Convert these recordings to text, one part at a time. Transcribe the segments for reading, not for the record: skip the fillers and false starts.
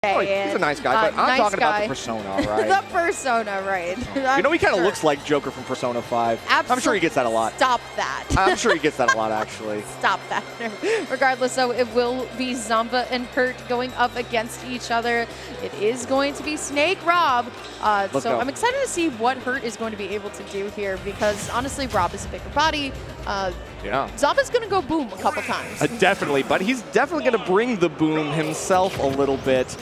Oh, he's a nice guy, but I'm talking about the persona, right? The persona, right. You know, he kind of looks like Joker from Persona 5. Absolutely. I'm sure he gets that a lot. Stop that. I'm sure he gets that a lot, actually. Stop that. Regardless, though, it will be Zomba and Hurt going up against each other. It is going to be Snake Rob. So I'm excited to see what Hurt is going to be able to do here because, honestly, Rob is a bigger body. Yeah. Zomba's going to go boom a couple times. Definitely, but he's definitely going to bring the boom himself a little bit.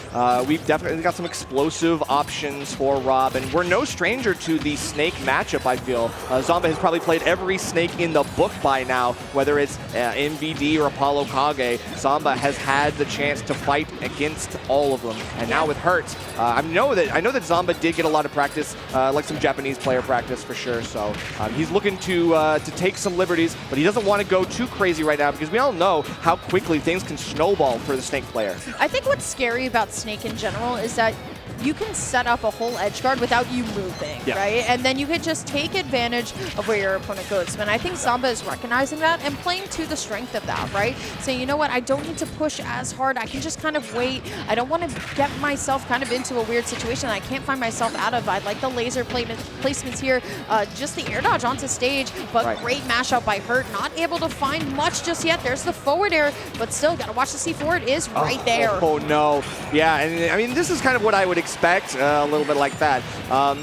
We've definitely got some explosive options for Rob, and we're no stranger to the Snake matchup, I feel. Zomba has probably played every Snake in the book by now, whether it's MVD or Apollo Kage. Zomba has had the chance to fight against all of them, and now with Hurt, I know that Zomba did get a lot of practice, like some Japanese player practice for sure, so he's looking to take some liberties, but he doesn't want to go too crazy right now because we all know how quickly things can snowball for the Snake player. I think what's scary about Snake in general is that you can set up a whole edge guard without you moving, right? And then you can just take advantage of where your opponent goes. And I think Zomba is recognizing that and playing to the strength of that, right? Saying, you know what, I don't need to push as hard. I can just kind of wait. I don't want to get myself kind of into a weird situation I can't find myself out of. I like the laser placements here. Just the air dodge onto stage, but great mashup by Hurt. Not able to find much just yet. There's the forward air, but still got to watch the C4. It is right there. Oh, no. Yeah, and I mean, this is kind of what I would expect, a little bit like that.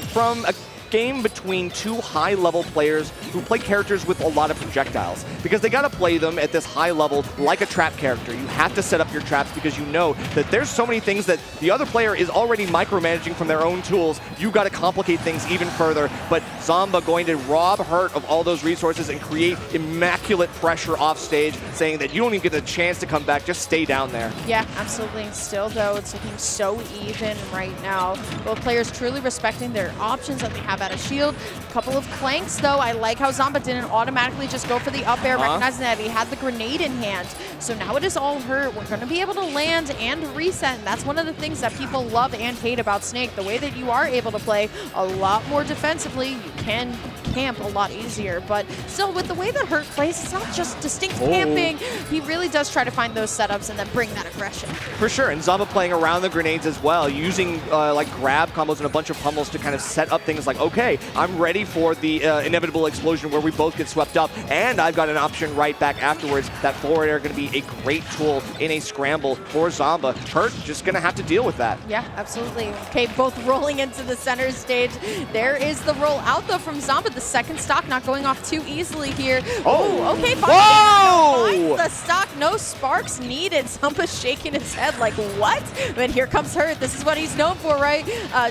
From a game between two high-level players who play characters with a lot of projectiles, because they got to play them at this high level like a trap character. You have to set up your traps because you know that there's so many things that the other player is already micromanaging from their own tools. You got to complicate things even further, but Zomba going to rob Hurt of all those resources and create immaculate pressure off stage, saying that you don't even get the chance to come back, just stay down there. Yeah, absolutely. Still, though, it's looking so even right now. Both players truly respecting their options that they have out of shield. A couple of clanks, though. I like how Zomba didn't automatically just go for the up air, recognizing that he had the grenade in hand. So now it is all Hurt. We're going to be able to land and reset, and that's one of the things that people love and hate about Snake. The way that you are able to play a lot more defensively, you can camp a lot easier, but still with the way that Hurt plays, it's not just distinct camping. He really does try to find those setups and then bring that aggression. For sure, and Zomba playing around the grenades as well, using like grab combos and a bunch of pummels to kind of set up things like, okay, I'm ready for the inevitable explosion where we both get swept up, and I've got an option right back afterwards. That forward air going to be a great tool in a scramble for Zomba. Hurt just going to have to deal with that. Yeah, absolutely. Okay, both rolling into the center stage. There is the roll out, though, from Zomba. The second stock not going off too easily here. Oh, okay, finds the stock. No sparks needed. Zomba's shaking his head like, what? But here comes Hurt. This is what he's known for, right?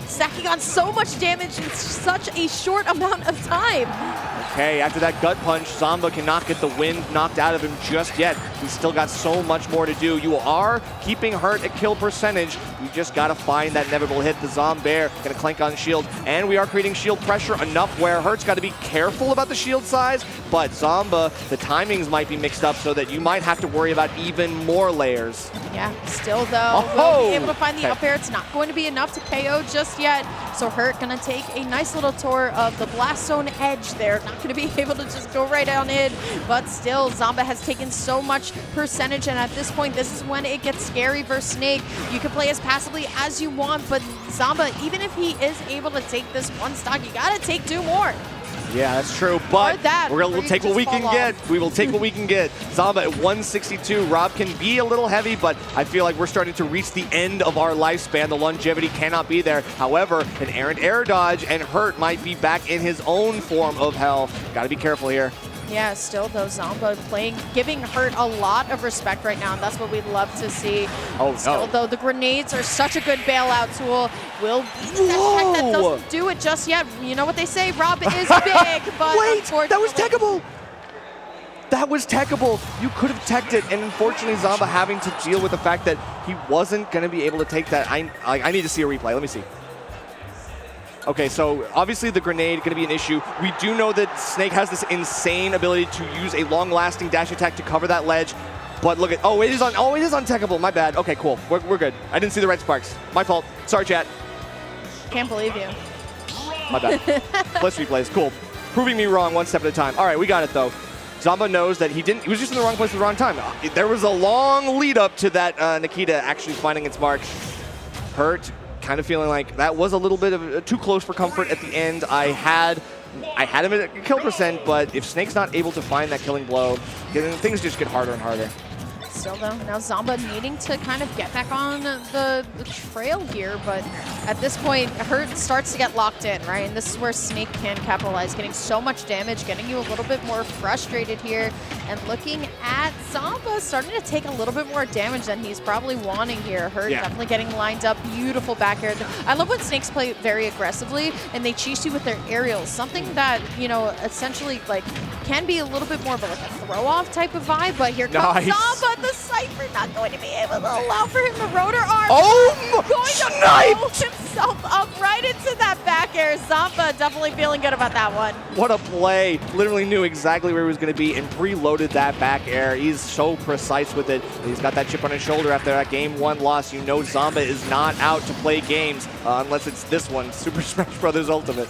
Stacking on so much damage in such a short amount of time. Okay, after that gut punch, Zomba cannot get the wind knocked out of him just yet. He's still got so much more to do. You are keeping Hurt at kill percentage. You just got to find that inevitable hit. The Zombear going to clank on shield, and we are creating shield pressure enough where Hurt's got to be careful about the shield size, but Zomba, the timings might be mixed up so that you might have to worry about even more layers. Yeah, still though, we'll be able to find the up air. It's not going to be enough to KO just yet, so Hurt going to take a nice little tour of the blast zone edge there. Not going to be able to just go right on in, but still, Zomba has taken so much percentage, and at this point, this is when it gets scary versus Snake. You can play as passively as you want, but Zomba, even if he is able to take this one stock, you got to take two more. Yeah, that's true, but we'll take what we can get. We will take what we can get. Zomba at 162. Rob can be a little heavy, but I feel like we're starting to reach the end of our lifespan. The longevity cannot be there. However, an errant air dodge, and Hurt might be back in his own form of hell. Got to be careful here. Yeah, still though, Zomba giving Hurt a lot of respect right now, and that's what we'd love to see. Still though, the grenades are such a good bailout tool. Will be that doesn't do it just yet. You know what they say, Rob is big, but wait, that was techable! That was techable. You could have teched it, and unfortunately Zomba having to deal with the fact that he wasn't going to be able to take that. I need to see a replay. Let me see. Okay, so obviously the grenade going to be an issue. We do know that Snake has this insane ability to use a long-lasting dash attack to cover that ledge. But look at, it is untechable. My bad. Okay, cool. We're good. I didn't see the red sparks. My fault. Sorry, chat. Can't believe you. My bad. Let's replays. Cool. Proving me wrong one step at a time. All right, we got it though. Zomba knows that he was just in the wrong place at the wrong time. There was a long lead up to that Nikita actually finding its mark. Hurt kind of feeling like that was a little bit of too close for comfort at the end. I had him at a kill percent, but if Snake's not able to find that killing blow, then things just get harder and harder. Still though, now Zomba needing to kind of get back on the trail here, but at this point, Hurt starts to get locked in, right? And this is where Snake can capitalize, getting so much damage, getting you a little bit more frustrated here, and looking at Zomba starting to take a little bit more damage than he's probably wanting here. Hurt definitely getting lined up, beautiful back air. I love when Snakes play very aggressively, and they chase you with their aerials, something that, you know, essentially, like, can be a little bit more of like a throw-off type of vibe, but here comes Zomba, the Cypher not going to be able to allow for him the rotor arm. Oh, going to blow himself up right into that back air. Zomba definitely feeling good about that one. What a play. Literally knew exactly where he was going to be and preloaded that back air. He's so precise with it. He's got that chip on his shoulder after that game 1 loss. You know Zomba is not out to play games unless it's this one, Super Smash Bros. Ultimate.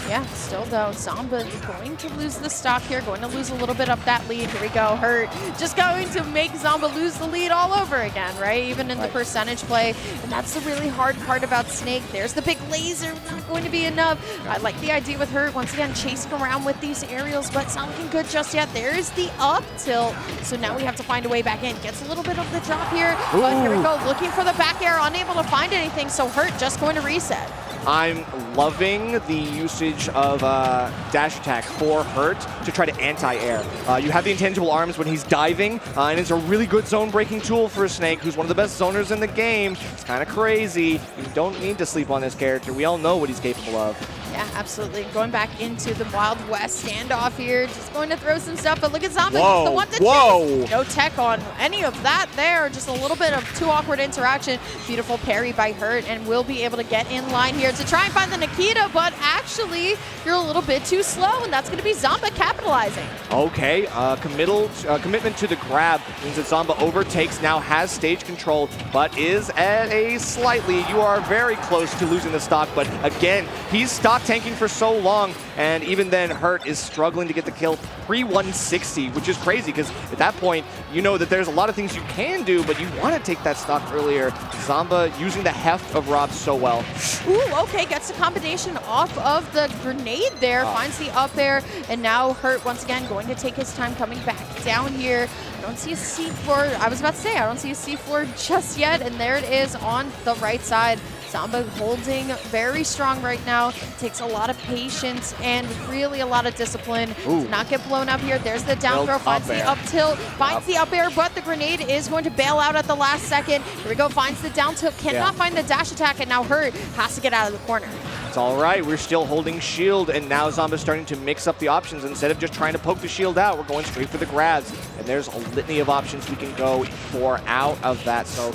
Yeah, still though, Zomba going to lose the stock here, going to lose a little bit of that lead. Here we go, Hurt just going to make Zomba lose the lead all over again, right? Even in the percentage play. And that's the really hard part about Snake. There's the big laser, not going to be enough. I like the idea with Hurt, once again, chasing around with these aerials, but it's not looking good just yet. There's the up tilt. So now we have to find a way back in. Gets a little bit of the drop here, but here we go, looking for the back air, unable to find anything, so Hurt just going to reset. I'm loving the usage of dash attack for Hurt to try to anti-air. You have the intangible arms when he's diving, and it's a really good zone breaking tool for Snake, who's one of the best zoners in the game. It's kind of crazy. You don't need to sleep on this character. We all know what he's capable of. Yeah, absolutely. Going back into the Wild West standoff here, just going to throw some stuff, but look at Zomba, he's the one to chase. No tech on any of that there, just a little bit of too awkward interaction. Beautiful parry by Hurt, and will be able to get in line here to try and find the Nikita, but actually, you're a little bit too slow, and that's going to be Zomba capitalizing. Okay, commitment to the grab means that Zomba overtakes, now has stage control, but is at a slight lead. You are very close to losing the stock, but again, he's stock tanking for so long, and even then, Hurt is struggling to get the kill pre-160, which is crazy, because at that point, you know that there's a lot of things you can do, but you want to take that stock earlier. Zomba using the heft of Rob so well. Ooh, okay, gets the combination off of the grenade there, finds the up air, and now Hurt once again going to take his time coming back down here. I don't see a C4, I was about to say, I don't see a C4 just yet, and there it is on the right side. Zomba holding very strong right now. Takes a lot of patience and really a lot of discipline to not get blown up here. There's the down throw, finds the up tilt, finds the up air, but the grenade is going to bail out at the last second. Here we go, finds the down tilt, cannot find the dash attack, and now Hurt has to get out of the corner. It's all right, we're still holding shield, and now Zomba's starting to mix up the options. Instead of just trying to poke the shield out, we're going straight for the grabs. And there's a litany of options we can go for out of that. So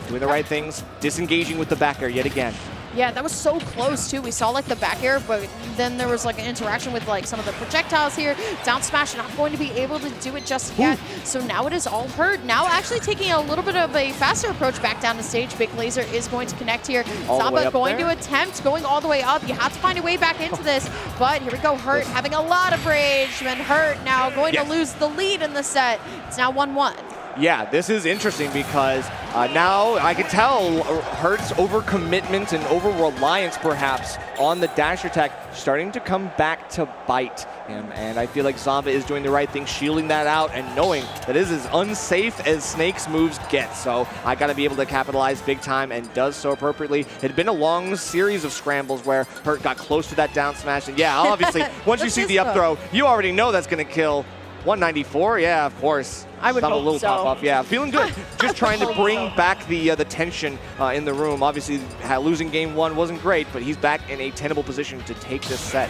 doing the right things, disengaging with the back air yet again. Yeah, that was so close too. We saw like the back air, but then there was like an interaction with like some of the projectiles here. Down smash, not going to be able to do it just yet. So now it is all Hurt. Now actually taking a little bit of a faster approach back down the stage. Big laser is going to connect here. Zomba going to attempt going all the way up. You have to find a way back into this, but here we go. Hurt having a lot of rage, and Hurt now going to lose the lead in the set. It's now 1-1. Yeah, this is interesting because now I can tell Hurt's overcommitment and over-reliance perhaps on the dash attack starting to come back to bite him. And I feel like Zomba is doing the right thing, shielding that out and knowing that it is as unsafe as Snake's moves get. So I got to be able to capitalize big time, and does so appropriately. It had been a long series of scrambles where Hurt got close to that down smash. And yeah, obviously, once you see the up throw, you already know that's going to kill. 194, yeah, of course. I would hope a little so. pop off, yeah. Feeling good. Just trying to bring back the tension in the room. Obviously, losing game 1 wasn't great, but he's back in a tenable position to take this set.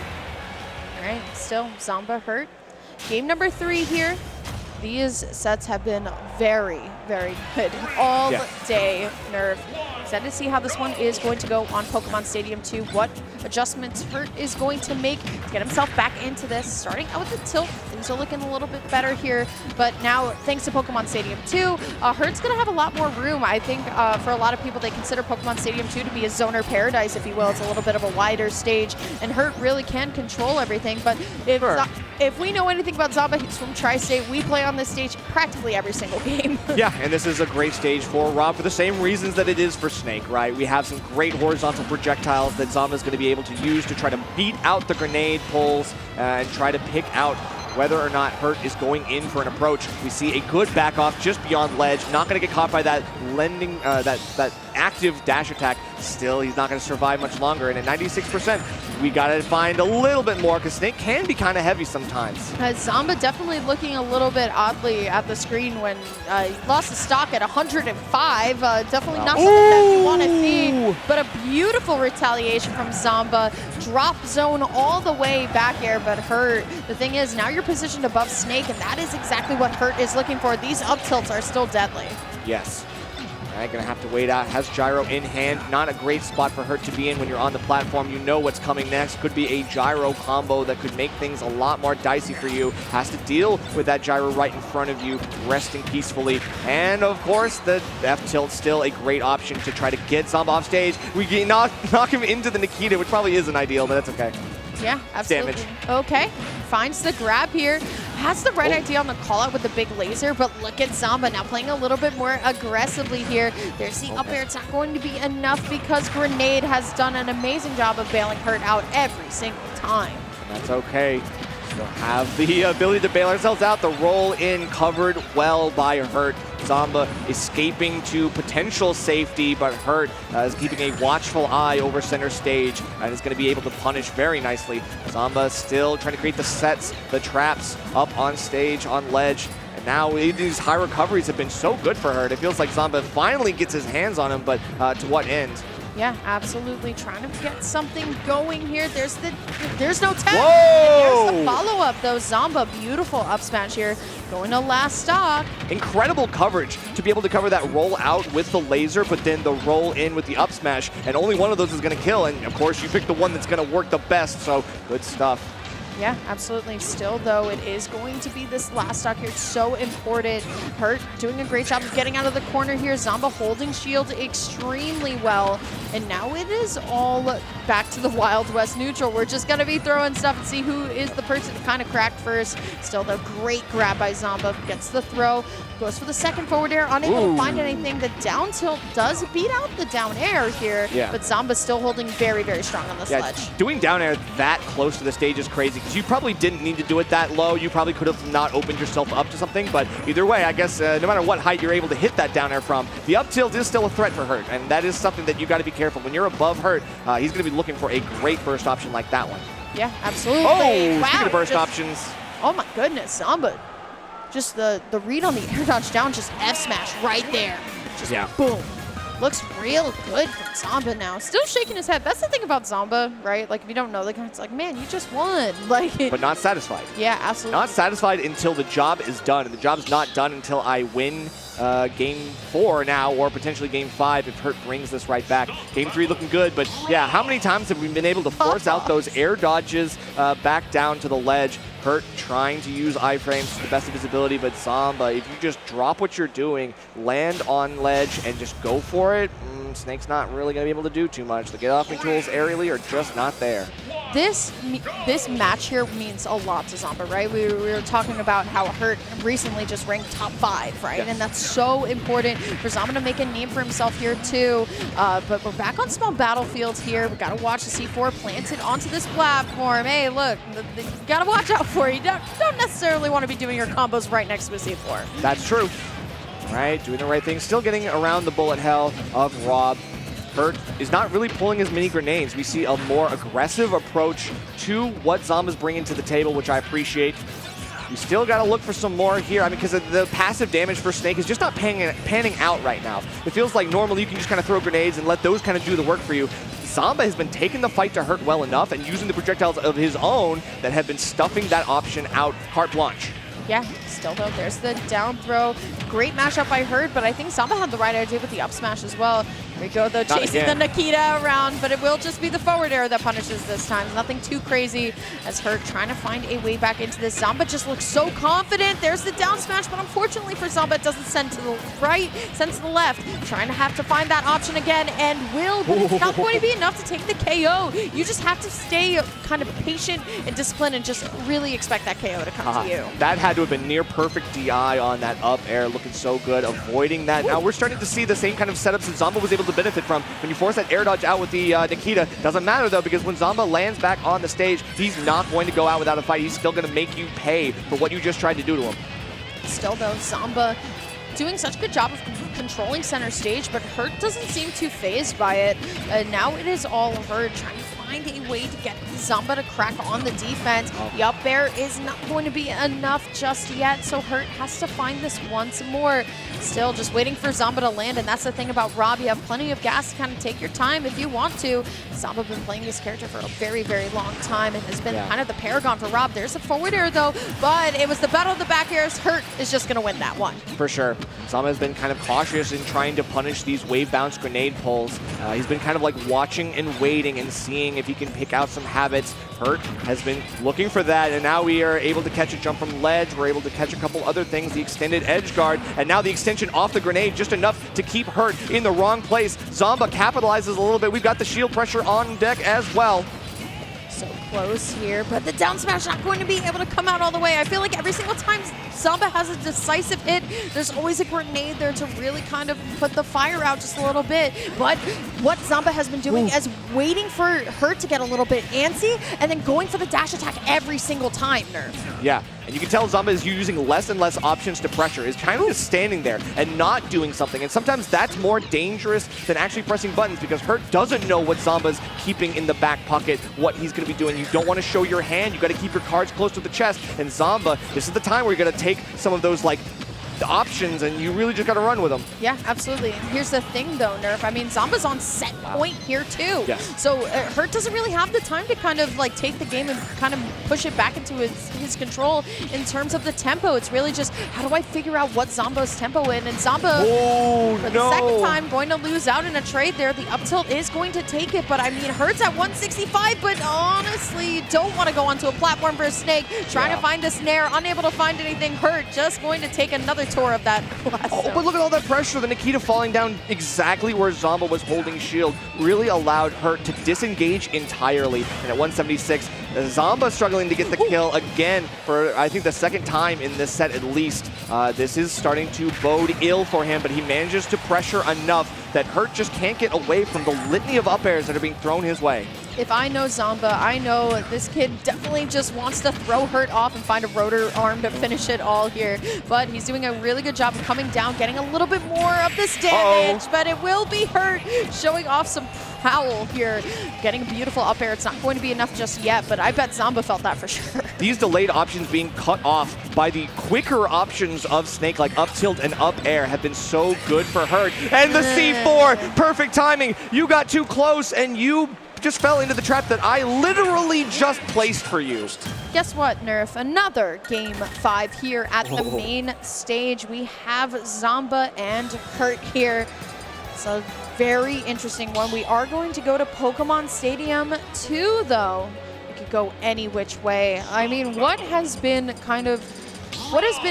All right, still Zomba Hurt. Game number 3 here. These sets have been very, very good all day, Nerve. Excited to see how this one is going to go on Pokemon Stadium 2. What adjustments Hurt is going to make to get himself back into this. Starting out with the tilt, things are looking a little bit better here. But now, thanks to Pokemon Stadium 2, Hurt's going to have a lot more room. I think for a lot of people, they consider Pokemon Stadium 2 to be a zoner paradise, if you will. It's a little bit of a wider stage, and Hurt really can control everything. But if we know anything about Zomba, he's from Tri-State. We play on this stage practically every single game. Yeah, and this is a great stage for Rob for the same reasons that it is for Snake. Snake, right? We have some great horizontal projectiles that Zomba's going to be able to use to try to beat out the grenade pulls and try to pick out whether or not Hurt is going in for an approach. We see a good back off just beyond ledge. Not going to get caught by that lending, that active dash attack. Still, he's not going to survive much longer. And at 96%, we got to find a little bit more because Snake can be kind of heavy sometimes. Zomba definitely looking a little bit oddly at the screen when he lost the stock at 105. Definitely not something that you want to see, but a beautiful retaliation from Zomba. Drop zone all the way back air, but Hurt, the thing is, now you're positioned above Snake, and that is exactly what Hurt is looking for. These up tilts are still deadly. Yes. All right, gonna have to wait out. Has gyro in hand. Not a great spot for Hurt to be in when you're on the platform. You know what's coming next. Could be a gyro combo that could make things a lot more dicey for you. Has to deal with that gyro right in front of you, resting peacefully. And of course, the F tilt still a great option to try to get Zomba off stage. We can knock him into the Nikita, which probably isn't ideal, but that's okay. Yeah, absolutely. Damage. Okay, finds the grab here. Has the right idea on the call out with the big laser, but look at Zomba now playing a little bit more aggressively here. There's the up air. It's not going to be enough because Grenade has done an amazing job of bailing Hurt out every single time. And that's okay. Still have the ability to bail ourselves out. The roll in covered well by Hurt. Zomba escaping to potential safety, but Hurt is keeping a watchful eye over center stage and is going to be able to punish very nicely. Zomba still trying to create the sets, the traps up on stage, on ledge. And now these high recoveries have been so good for Hurt. It feels like Zomba finally gets his hands on him, but to what end? Yeah, absolutely. Trying to get something going here. There's no tap. Whoa! There's the follow-up, though. Zomba, beautiful up smash here. Going to last stock. Incredible coverage to be able to cover that roll out with the laser, but then the roll in with the up smash. And only one of those is going to kill. And of course, you pick the one that's going to work the best. So good stuff. Yeah, absolutely. Still, though, it is going to be this last stock here. It's so important. Hurt doing a great job of getting out of the corner here. Zomba holding shield extremely well. And now it is all back to the Wild West neutral. We're just going to be throwing stuff and see who is the person to kind of crack first. Still, the great grab by Zomba. Gets the throw. Goes for the second forward air. Unable to find anything. The down tilt does beat out the down air here. Yeah. But Zomba's still holding very, very strong on the sledge. Doing down air that close to the stage is crazy. You probably didn't need to do it that low. You probably could have not opened yourself up to something, but either way, I guess no matter what height you're able to hit that down air from, the up tilt is still a threat for Hurt, and that is something that you got to be careful. When you're above Hurt, he's going to be looking for a great burst option like that one. Yeah, absolutely. Oh, wow. Speaking of burst options. Oh my goodness, Zomba. Just the read on the air dodge down, just F smash right there. Just boom. Looks real good from Zomba now. Still shaking his head. That's the thing about Zomba, right? Like, if you don't know the guy, it's like, man, you just won. Like, but not satisfied. Yeah, absolutely. Not satisfied until the job is done. And the job's not done until I win game 4 now, or potentially game 5 if Hurt brings this right back. Game 3 looking good, but yeah, how many times have we been able to force out those air dodges back down to the ledge? Hurt trying to use iframes to the best of his ability, but Zomba, if you just drop what you're doing, land on ledge, and just go for it, Snake's not really going to be able to do too much. The get-off-me tools aerially are just not there. This match here means a lot to Zomba, right? We were talking about how Hurt recently just ranked top 5, right? Yes. And that's so important for Zomba to make a name for himself here too. But we're back on small battlefields here. We got to watch the C4 planted onto this platform. Hey, look, you got to watch out for it. You don't necessarily want to be doing your combos right next to a C4. That's true. Right, doing the right thing. Still getting around the bullet hell of Rob. Hurt is not really pulling as many grenades. We see a more aggressive approach to what Zomba's bringing to the table, which I appreciate. You still got to look for some more here. I mean, because the passive damage for Snake is just not panning out right now. It feels like normally you can just kind of throw grenades and let those kind of do the work for you. Zomba has been taking the fight to Hurt well enough and using the projectiles of his own that have been stuffing that option out carte blanche. Yeah, still though, there's the down throw. Great mashup by Hurt, but I think Zomba had the right idea with the up smash as well. Here we go though, chasing the Nikita around, but it will just be the forward air that punishes this time. Nothing too crazy as Hurt trying to find a way back into this. Zomba just looks so confident. There's the down smash, but unfortunately for Zomba, it doesn't send to the right, sends to the left. Trying to have to find that option again, and will, but it's not going to be enough to take the KO. You just have to stay kind of patient and disciplined and just really expect that KO to come to you. That had to have been near perfect DI on that up air, looking so good, avoiding that. Now we're starting to see the same kind of setups that Zomba was able to able to benefit from. When you force that air dodge out with the Nikita, doesn't matter though, because when Zomba lands back on the stage, he's not going to go out without a fight. He's still going to make you pay for what you just tried to do to him. Still though, Zomba doing such a good job of controlling center stage, but Hurt doesn't seem too phased by it. Now it is all Hurt trying to find a way to get Zomba to crack on the defense. The up air is not going to be enough just yet, so Hurt has to find this once more. Still just waiting for Zomba to land, and that's the thing about Rob. You have plenty of gas to kind of take your time if you want to. Zomba been playing this character for a very, very long time and has been kind of the paragon for Rob. There's a forward air though, but it was the battle of the back airs. Hurt is just going to win that one. For sure. Zomba has been kind of cautious in trying to punish these wave bounce grenade pulls. He's been kind of like watching and waiting and seeing if he can pick out some habits. Hurt has been looking for that, and now we are able to catch a jump from ledge. We're able to catch a couple other things, the extended edge guard, and now the extension off the grenade, just enough to keep Hurt in the wrong place. Zomba capitalizes a little bit. We've got the shield pressure on deck as well. So close here, but the down smash not going to be able to come out all the way. I feel like every single time Zomba has a decisive hit, there's always a grenade there to really kind of put the fire out just a little bit. But what Zomba has been doing is waiting for Hurt to get a little bit antsy and then going for the dash attack every single time, Nerf. Yeah, and you can tell Zomba is using less and less options to pressure. Is kind of just standing there and not doing something. And sometimes that's more dangerous than actually pressing buttons, because Hurt doesn't know what Zomba's keeping in the back pocket, what he's going to be doing. You don't want to show your hand. You got to keep your cards close to the chest. And Zomba, this is the time where you're going to take some of those like the options, and you really just got to run with them. Yeah, absolutely. And here's the thing though, Nerf. I mean, Zomba's on set point here too. Yes. So Hurt doesn't really have the time to kind of like take the game and kind of push it back into his control in terms of the tempo. It's really just, how do I figure out what Zomba's tempo in? And Zomba, for the second time, going to lose out in a trade there. The up tilt is going to take it, but I mean, Hurt's at 165, but honestly, you don't want to go onto a platform for a snake, trying to find a snare, unable to find anything. Hurt just going to take another tour of that last zone. But look at all that pressure. The Nikita falling down exactly where Zomba was holding shield really allowed Hurt to disengage entirely. And at 176, Zomba struggling to get the kill again for, I think, the second time in this set at least. This is starting to bode ill for him, but he manages to pressure enough that Hurt just can't get away from the litany of up airs that are being thrown his way. If I know Zomba, I know this kid definitely just wants to throw Hurt off and find a rotor arm to finish it all here. But he's doing a really good job of coming down, getting a little bit more of this damage, but it will be Hurt showing off some prowl here, getting a beautiful up air. It's not going to be enough just yet, but I bet Zomba felt that for sure. These delayed options being cut off by the quicker options of Snake, like up tilt and up air, have been so good for Hurt. And the C4, perfect timing. You got too close and you just fell into the trap that I literally just placed for you. Guess what, Nerf? Another Game 5 here at the main stage. We have Zomba and Hurt here. It's a very interesting one. We are going to go to Pokemon Stadium 2, though. It could go any which way. I mean, what has been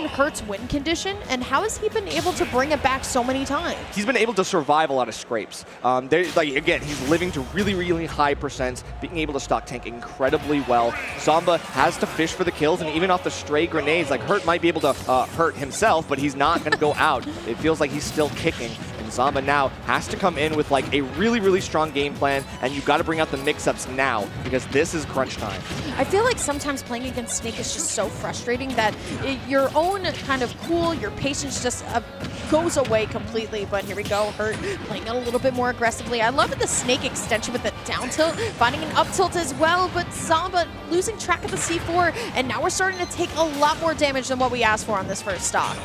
Hurt's win condition, and how has he been able to bring it back so many times? He's been able to survive a lot of scrapes. Again, he's living to really, really high percents, being able to stock tank incredibly well. Zomba has to fish for the kills, and even off the stray grenades, like Hurt might be able to hurt himself, but he's not going to go out. It feels like he's still kicking. And Zomba now has to come in with like a really, really strong game plan, and you've got to bring out the mix-ups now, because this is crunch time. I feel like sometimes playing against Snake is just so frustrating that your own kind of cool, your patience just goes away completely. But here we go, Hurt playing it a little bit more aggressively. I love the Snake extension with the down tilt, finding an up tilt as well, but Zomba losing track of the C4, and now we're starting to take a lot more damage than what we asked for on this first stock.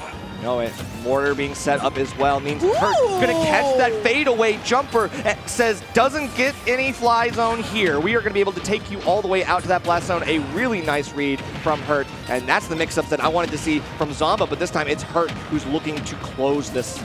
Know it. Mortar being set up as well means Hurt gonna catch that fadeaway jumper. Says doesn't get any fly zone here. We are gonna be able to take you all the way out to that blast zone. A really nice read from Hurt, and that's the mix-up that I wanted to see from Zomba, but this time it's Hurt who's looking to close this.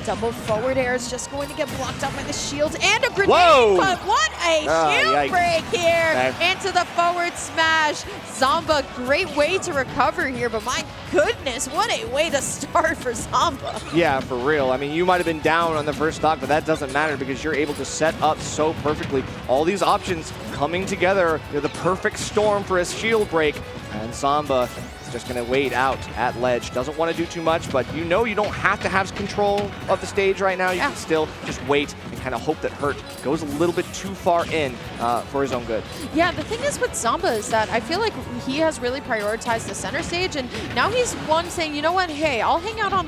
Double forward air is just going to get blocked up by the shield and a grenade. Whoa! But what a shield break here into the forward smash. Zomba, great way to recover here, but my goodness, what a way to start for Zomba. Yeah, for real. I mean, you might have been down on the first stock, but that doesn't matter because you're able to set up so perfectly. All these options coming together, they're the perfect storm for a shield break, and Zomba just going to wait out at ledge. Doesn't want to do too much, but you know you don't have to have control of the stage right now. You can still just wait and kind of hope that Hurt goes a little bit too far in for his own good. Yeah, the thing is with Zomba is that I feel like he has really prioritized the center stage, and now he's one saying, you know what, hey, I'll hang out on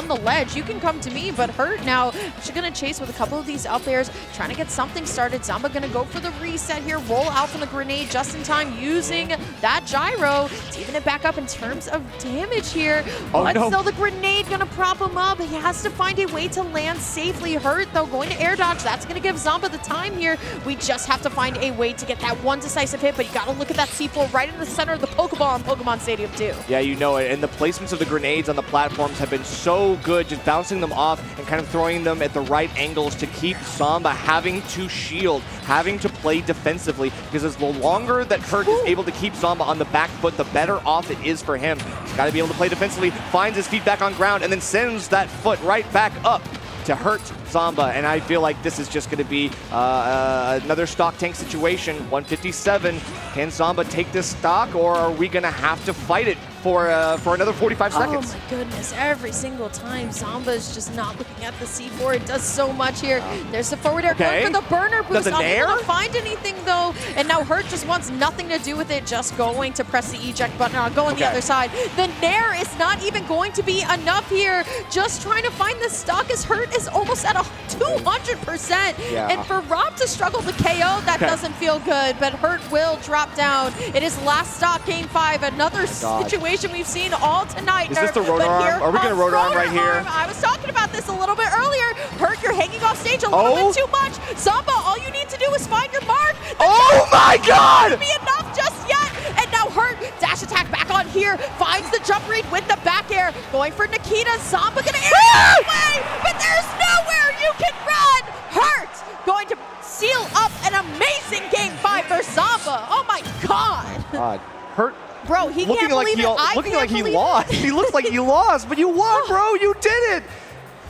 the ledge. You can come to me, but Hurt now she's going to chase with a couple of these up airs, trying to get something started. Zomba going to go for the reset here, roll out from the grenade just in time, using that gyro to even it back up in terms of damage here. Oh, But no. still the grenade going to prop him up. He has to find a way to land safely. Hurt, though, going to air dodge. That's going to give Zomba the time here. We just have to find a way to get that one decisive hit, but you got to look at that C4 right in the center of the Pokeball in Pokemon Stadium 2. Yeah, you know it. And the placements of the grenades on the platforms have been so good, just bouncing them off and kind of throwing them at the right angles to keep Zomba having to shield, having to play defensively, because as the longer that Hurt is able to keep Zomba on the back foot, the better off it is for him. He's got to be able to play defensively, finds his feet back on ground, and then sends that foot right back up to hurt Zomba. And I feel like this is just going to be another stock tank situation. 157. Can Zomba take this stock, or are we going to have to fight it for another 45 seconds? Oh my goodness, every single time Zomba's just not looking at the C4. It does so much here. There's the forward air going for the burner boost. Does it nair? Unable to find anything though, and now Hurt just wants nothing to do with it, just going to press the eject button on, go on the other side. The nair is not even going to be enough here. Just trying to find the stock as Hurt is almost at 200%. Yeah. And for Rob to struggle to KO, that doesn't feel good, but Hurt will drop down. It is last stock, game 5, another situation we've seen all tonight. Is this the rotor arm? Are we going to rotor arm right here? I was talking about this a little bit earlier. Hurt, you're hanging off stage a little bit too much. Zomba, all you need to do is find your mark. Oh my God! Be enough just yet. And now Hurt, dash attack back on here, finds the jump read with the back air, going for Nikita. Zomba gonna air away, but there's nowhere you can run. Hurt going to seal up an amazing game 5 for Zomba. Oh my God. Hurt. Bro, he can't believe it. Looking like he lost. He looks like he lost, but you won, bro. You did it.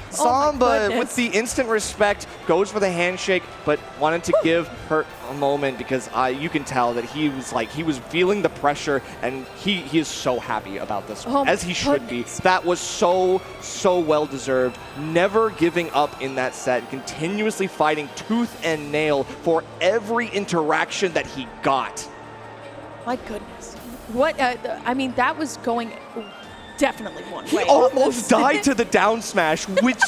Zomba, with the instant respect, goes for the handshake, but wanted to give Hurt a moment, because you can tell that he was feeling the pressure, and he is so happy about this one, as he should be. That was so well deserved. Never giving up in that set, continuously fighting tooth and nail for every interaction that he got. My goodness. What, I mean, that was going definitely one way. He almost died to the down smash, which,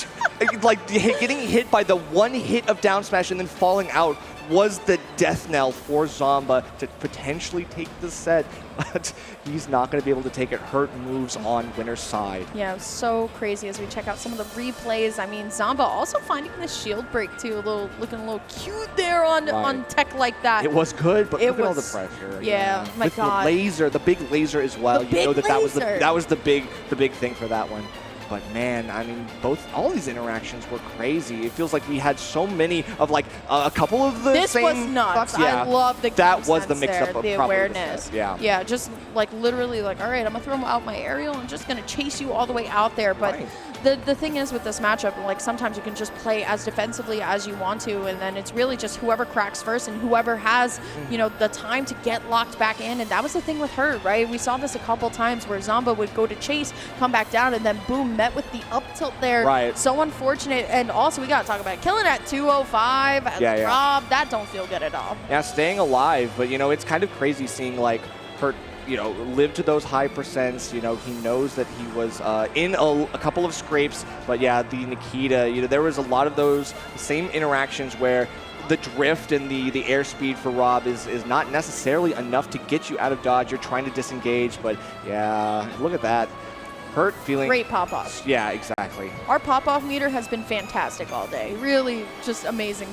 like, getting hit by the one hit of down smash and then falling out was the death knell for Zomba to potentially take the set. But he's not going to be able to take it. Hurt moves on winner's side. Yeah, so crazy as we check out some of the replays. I mean, Zomba also finding the shield break too, looking a little cute there on tech like that. It was good, but look at all the pressure. Yeah, my With God. the laser, the big laser as well. You know that that was the big thing for that one. But man, I mean, all these interactions were crazy. It feels like we had so many of, like, a couple of the this same was nuts. thoughts. Yeah, I love the that was the sense mix-up there, of the probably awareness. The set. Yeah, just like literally like, all right, I'm gonna throw out my aerial and just gonna chase you all the way out there. But the thing is with this matchup, like sometimes you can just play as defensively as you want to, and then it's really just whoever cracks first and whoever has, you know, the time to get locked back in. And that was the thing with her, right? We saw this a couple times where Zomba would go to chase, come back down, and then boom, met with the up tilt there. Right. So unfortunate. And also we gotta talk about killing at 205 as Rob. That don't feel good at all. Yeah, staying alive, but you know, it's kind of crazy seeing like Hurt, you know, live to those high percents. You know, he knows that he was in a couple of scrapes, but yeah, the Nikita, you know, there was a lot of those same interactions where the drift and the airspeed for Rob is not necessarily enough to get you out of dodge. You're trying to disengage, but yeah, look at that. Hurt feeling great pop-off. Yeah, exactly. Our pop-off meter has been fantastic all day. Really just amazing